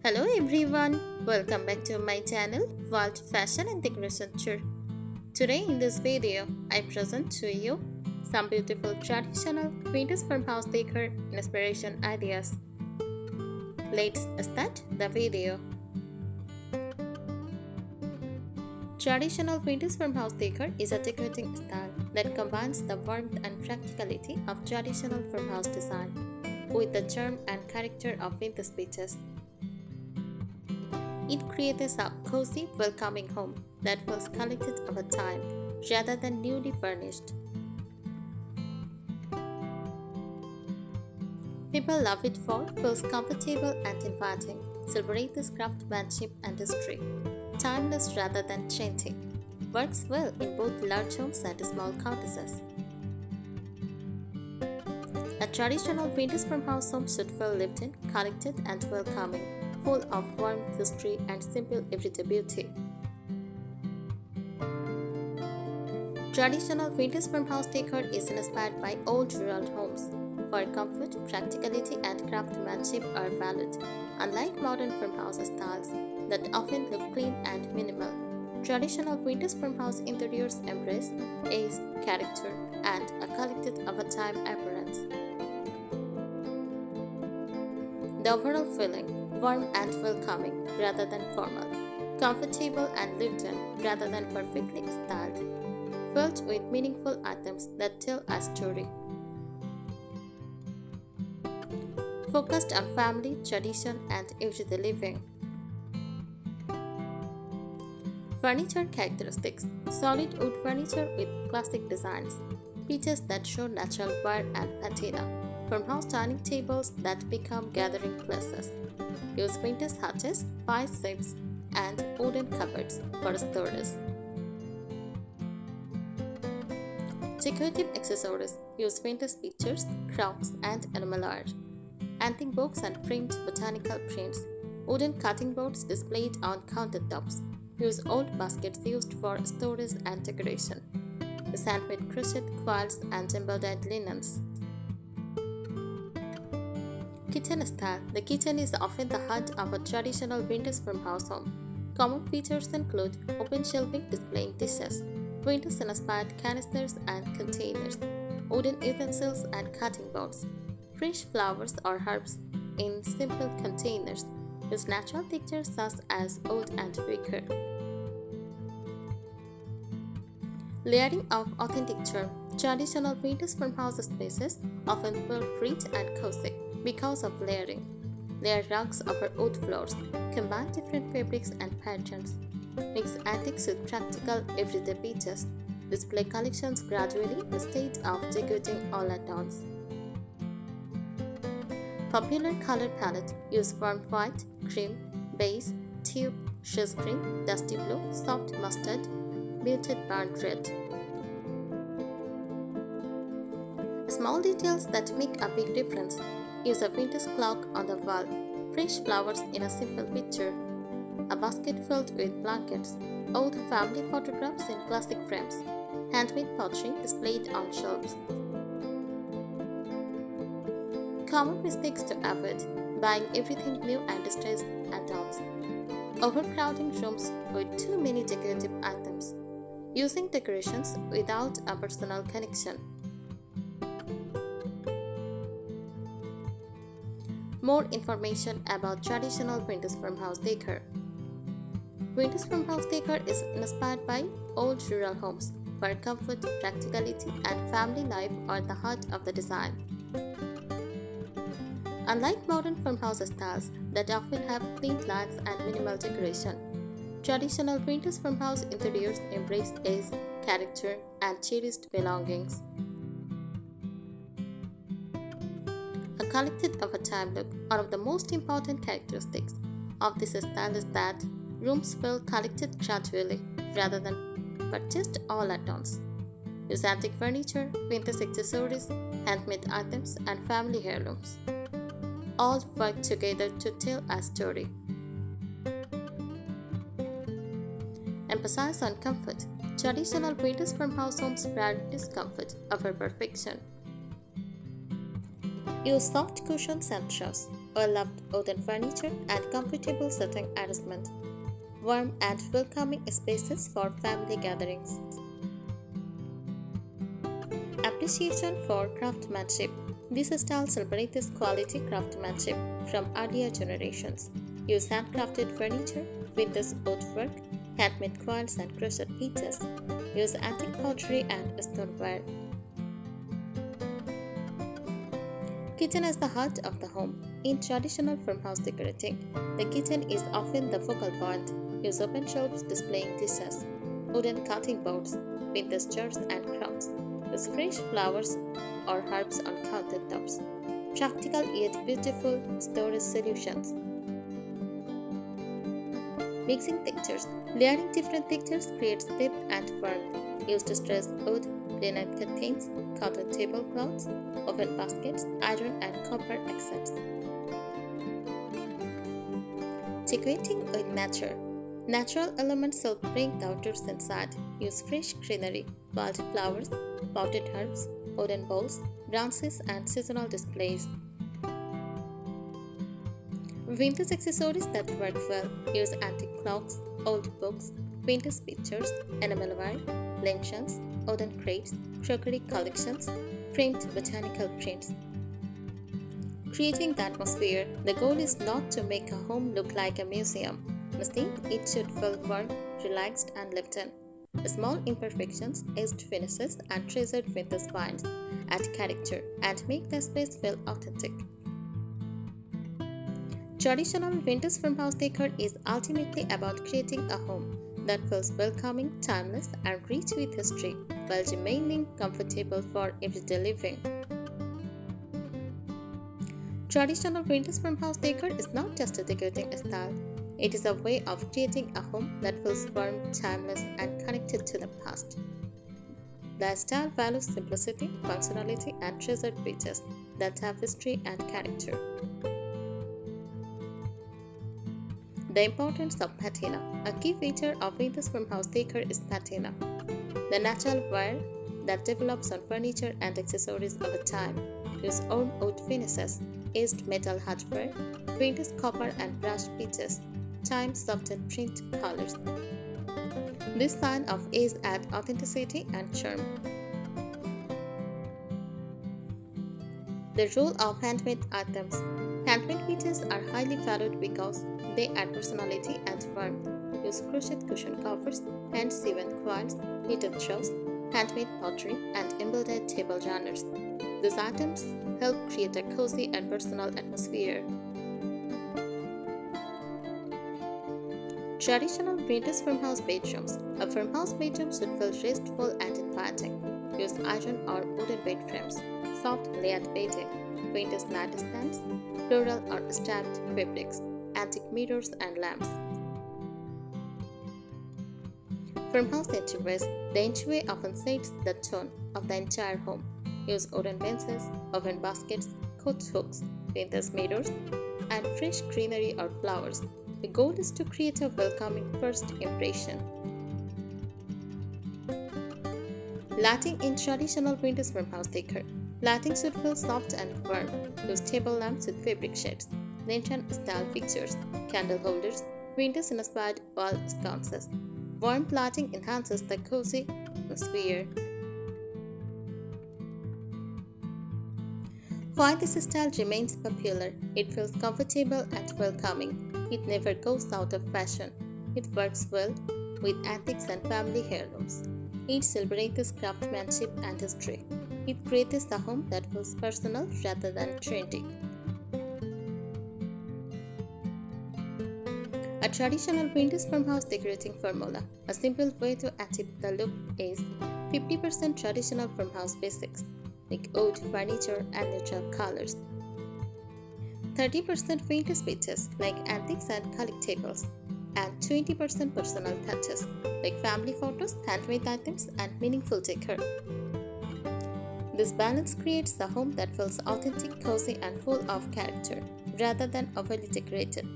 Hello everyone, welcome back to my channel World Fashion and Decoration Tour. Today in this video, I present to you some beautiful traditional vintage farmhouse decor inspiration ideas. Let's start the video. Traditional vintage farmhouse decor is a decorating style that combines the warmth and practicality of traditional farmhouse design with the charm and character of vintage pieces. It creates a cozy, welcoming home that feels collected over time rather than newly furnished. People love it for feels comfortable and inviting, celebrates craftsmanship and history, timeless rather than trendy, works well in both large homes and small cottages. A traditional vintage farmhouse home should feel lived in, collected, and welcoming, full of warmth, history, and simple everyday beauty. Traditional vintage farmhouse decor is inspired by old rural homes, where comfort, practicality, and craftsmanship are valued, unlike modern farmhouse styles that often look clean and minimal. Traditional vintage farmhouse interiors embrace age, character, and a collected over time appearance. The overall feeling warm and welcoming rather than formal, comfortable and lived in rather than perfectly styled, filled with meaningful items that tell a story. Focused on family, tradition, and everyday living. Furniture characteristics: solid wood furniture with classic designs, features that show natural wear and patina, farmhouse dining tables that become gathering places. Use vintage hatches, pie safes, and wooden cupboards for storage. Decorative accessories: use vintage pictures, crocks, and animal art. Antique books and framed botanical prints. Wooden cutting boards displayed on countertops. Use old baskets used for storage and decoration. Use handmade crochet quilts and embroidered linens. Kitchen style: the kitchen is often the heart of a traditional vintage farmhouse home. Common features include open shelving displaying dishes, vintage-inspired canisters and containers, wooden utensils and cutting boards, fresh flowers or herbs in simple containers. Use natural textures such as wood and wicker. Layering of authentic charm: traditional vintage farmhouse spaces often feel rich and cozy because of layering. Layer rugs over wood floors, combine different fabrics and patterns, mix antiques with practical everyday pieces, display collections gradually instead of decorating all at once. Popular color palette: use warm white, cream, beige, taupe, shell green, dusty blue, soft mustard, muted burnt red. Small details that make a big difference: use a vintage clock on the wall, fresh flowers in a simple picture, a basket filled with blankets, old family photographs in classic frames, handmade pottery displayed on shelves. Common mistakes to avoid: buying everything new and distressed add-ons, overcrowding rooms with too many decorative items, using decorations without a personal connection. More information about traditional vintage farmhouse decor. Vintage farmhouse decor is inspired by old rural homes, where comfort, practicality, and family life are the heart of the design. Unlike modern farmhouse styles that often have clean lines and minimal decoration, traditional vintage farmhouse interiors embrace age, character, and cherished belongings. A collected over time look: one of the most important characteristics of this style is that rooms feel collected gradually rather than purchased all at once. Use antique furniture, vintage accessories, handmade items, and family heirlooms. All work together to tell a story. Emphasize on comfort: traditional vintage farmhouse homes prioritize comfort over perfection. Use soft cushions and throws, well-loved wooden furniture and comfortable sitting arrangement. Warm and welcoming spaces for family gatherings. Appreciation for craftsmanship. This style celebrates quality craftsmanship from earlier generations. Use handcrafted furniture, vintage woodwork, handmade coils and crochet pieces. Use antique pottery and stoneware. Kitchen is the heart of the home. In traditional farmhouse decorating, the kitchen is often the focal point. Use open shelves displaying dishes, wooden cutting boards, vintage jars and crowns. Use fresh flowers or herbs on countertops. Practical yet beautiful storage solutions. Mixing textures. Layering different textures creates depth and warmth. Use distressed wood, linen curtains, cotton tablecloths, oven baskets, iron and copper accents. Decorating with nature. Natural elements help bring the outdoors inside. Use fresh greenery, wild flowers, potted herbs, wooden bowls, branches and seasonal displays. Vintage accessories that work well. Use antique clocks, old books, vintage pictures, enamel ware, lanterns, wooden crates, crockery collections, framed botanical prints. Creating the atmosphere. The goal is not to make a home look like a museum. Instead, it should feel warm, relaxed, and lived in. Small imperfections, aged finishes, and treasured vintage finds add character and make the space feel authentic. Traditional vintage farmhouse decor is ultimately about creating a home that feels welcoming, timeless, and rich with history while remaining comfortable for everyday living. Traditional vintage farmhouse decor is not just a decorating style, it is a way of creating a home that feels warm, timeless, and connected to the past. The style values simplicity, functionality, and treasured pieces that have history and character. The importance of patina. A key feature of vintage farmhouse decor is patina, the natural wear that develops on furniture and accessories over time. Use own wood finishes, aged metal hardware, vintage copper and brushed pieces, time-softened print colors. This sign of age adds authenticity and charm. The role of handmade items. Handmade pieces are highly valued because they add personality and warmth. Use crochet cushion covers, hand-sewn coils, knitted throws, handmade pottery, and embroidered table runners. These items help create a cozy and personal atmosphere. Traditional vintage farmhouse bedrooms. A farmhouse bedroom should feel restful and inviting. Use iron or wooden bed frames, soft layered bedding, vintage nightstands, floral or stamped fabrics, antique mirrors and lamps. Farmhouse entryways. The entryway often sets the tone of the entire home. Use wooden benches, oven baskets, coat hooks, vintage mirrors, and fresh greenery or flowers. The goal is to create a welcoming first impression. Lighting in traditional vintage farmhouse decor. Lighting should feel soft and warm. Use table lamps with fabric shades, lantern-style fixtures, candle holders, vintage-inspired wall sconces. Warm lighting enhances the cozy atmosphere. Why this style remains popular? It feels comfortable and welcoming. It never goes out of fashion. It works well with antiques and family heirlooms. It celebrates craftsmanship and history. It creates a home that feels personal rather than trendy. A traditional vintage farmhouse decorating formula. A simple way to achieve the look is 50% traditional farmhouse basics, like wood, furniture, and neutral colors. 30% vintage pieces, like antiques and collectibles, and 20% personal touches, like family photos, handmade items, and meaningful decor. This balance creates a home that feels authentic, cozy, and full of character, rather than overly decorated.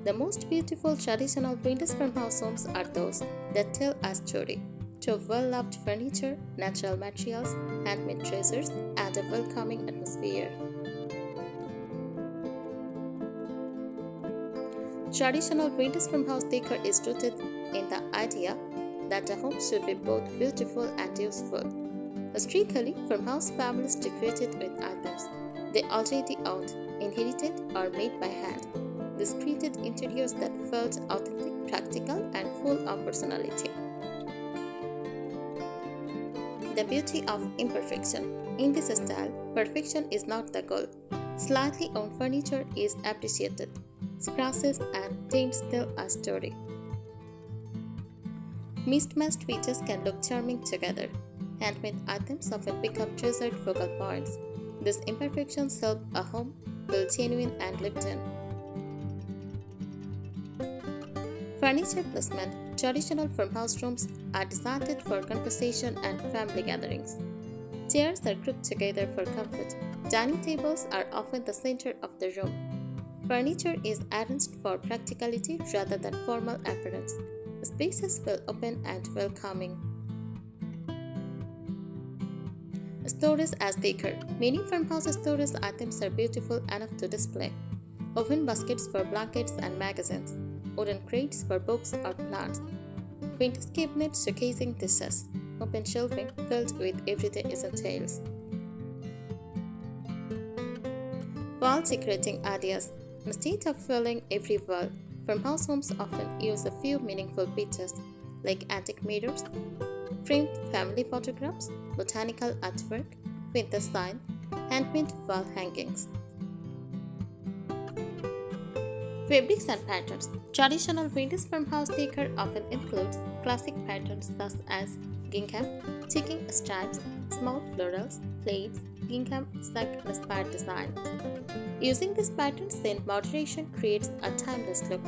The most beautiful traditional vintage farmhouse homes are those that tell a story. to well-loved furniture, natural materials, handmade treasures, and a welcoming atmosphere. Traditional Vintage Farmhouse Decor is rooted in the idea that a home should be both beautiful and useful. Historically, farmhouse families decorated with items they already owned, inherited, or made by hand. This created interiors that felt authentic, practical, and full of personality. The beauty of imperfection. In this style, perfection is not the goal. Slightly owned furniture is appreciated. Scratches and dents tell a story. Mismatched pieces can look charming together. Handmade items often become treasured focal points. These imperfections help a home feel genuine and lived in. Furniture placement. Traditional farmhouse rooms are designed for conversation and family gatherings. Chairs are grouped together for comfort. Dining tables are often the center of the room. Furniture is arranged for practicality rather than formal appearance. Spaces feel open and welcoming. Storage as decor. Many farmhouse storage items are beautiful enough to display. Oven baskets for blankets and magazines. Wooden crates for books or plants. Vintage cabinets showcasing dishes. Open shelving filled with everyday essentials. Wall decorating ideas. Instead of filling every wall, farmhouse homes often use a few meaningful pieces like antique mirrors, framed family photographs, botanical artwork, vintage sign, handmade wall hangings. Fabrics and patterns. Traditional vintage farmhouse decor often includes classic patterns such as gingham, ticking stripes, small florals, plates, gingham silk-inspired designs. Using these patterns in moderation creates a timeless look.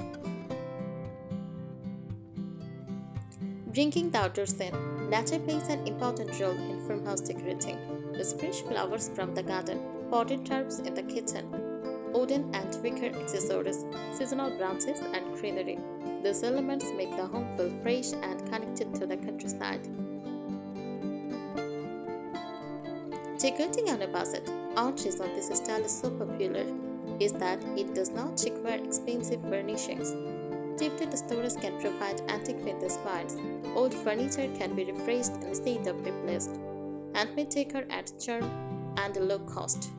Bringing the outdoors in. Nature plays an important role in farmhouse decorating. With fresh flowers from the garden, potted herbs in the kitchen, wooden and wicker accessories, seasonal branches, and greenery. These elements make the home feel fresh and connected to the countryside. Decorating on a budget. One reason this style is so popular is that it does not require expensive furnishings. Thrifted stores can provide antique vintage finds. Old furniture can be refreshed instead of replaced. Handmade decor adds charm and low cost.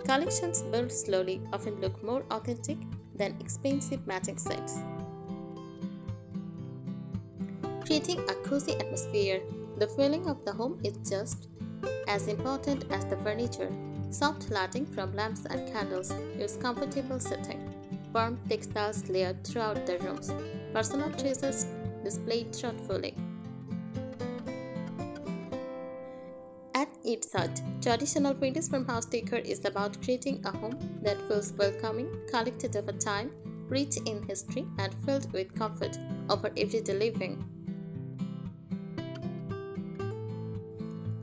Collections built slowly often look more authentic than expensive matching sets. Creating a cozy atmosphere. The feeling of the home is just as important as the furniture. Soft lighting from lamps and candles gives comfortable sitting. Warm textiles layered throughout the rooms. Personal treasures displayed thoughtfully. At its heart, traditional vintage farmhouse decor is about creating a home that feels welcoming, collected over time, rich in history, and filled with comfort over everyday living.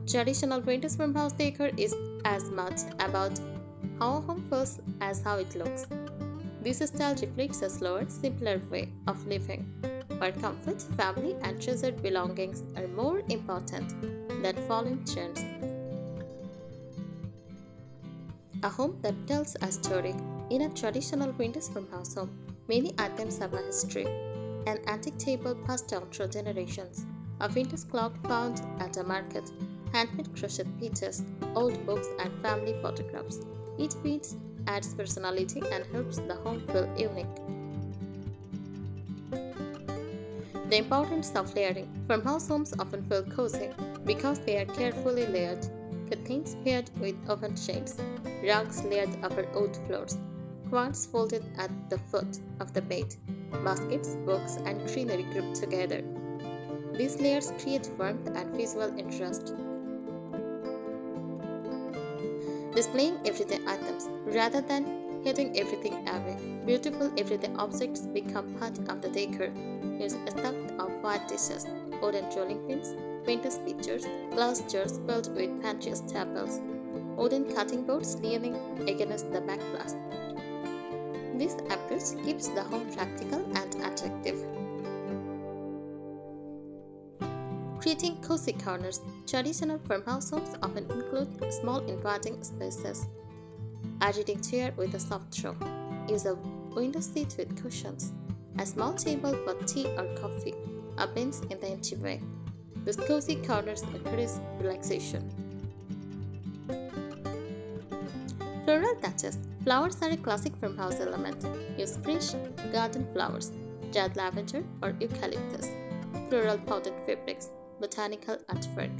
Traditional vintage farmhouse decor is as much about how a home feels as how it looks. This style reflects a slower, simpler way of living, where comfort, family, and treasured belongings are more important than following trends. A home that tells a story. In a traditional vintage farmhouse home, many items have a history. An antique table passed down through generations, a vintage clock found at a market, handmade crochet pieces, old books, and family photographs. Each piece adds personality and helps the home feel unique. The importance of layering. Farmhouse homes often feel cozy because they are carefully layered. Curtains paired with open shades, rugs layered over wood floors, quilts folded at the foot of the bed, baskets, books, and greenery grouped together. These layers create warmth and visual interest. Displaying everyday items rather than hiding everything away. Beautiful everyday objects become part of the decor. Use a stack of white dishes, wooden rolling pins, vintage pictures, glass jars filled with pantry staples, wooden cutting boards leaning against the backglass. This approach keeps the home practical and attractive. Creating cozy corners. Traditional farmhouse homes often include small inviting spaces. A reading chair with a soft throw. Use a window seat with cushions. A small table for tea or coffee. A bench in the entryway. These cozy corners encourage relaxation. Floral touches. Flowers are a classic farmhouse element. Use fresh garden flowers, dried lavender or eucalyptus. Floral potted fabrics, botanical artwork.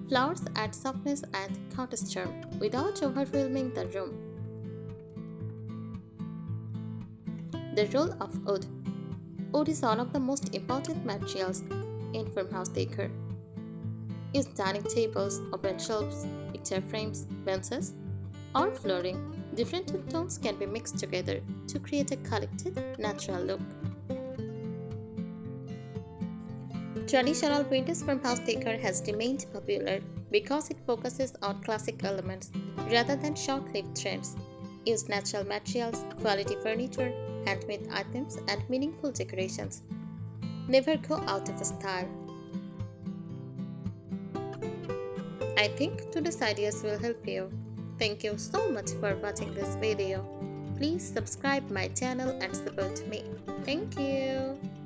Flowers add softness and counter charm without overwhelming the room. The role of wood. Wood is one of the most important materials in farmhouse decor. Use dining tables, open shelves, picture frames, benches, or flooring. Different wood tones can be mixed together to create a collected, natural look. Traditional vintage farmhouse decor has remained popular because it focuses on classic elements rather than short-lived trends. Use natural materials, quality furniture, handmade items, and meaningful decorations. Never go out of style. I think today's ideas will help you. Thank you so much for watching this video. Please subscribe my channel and support me. Thank you.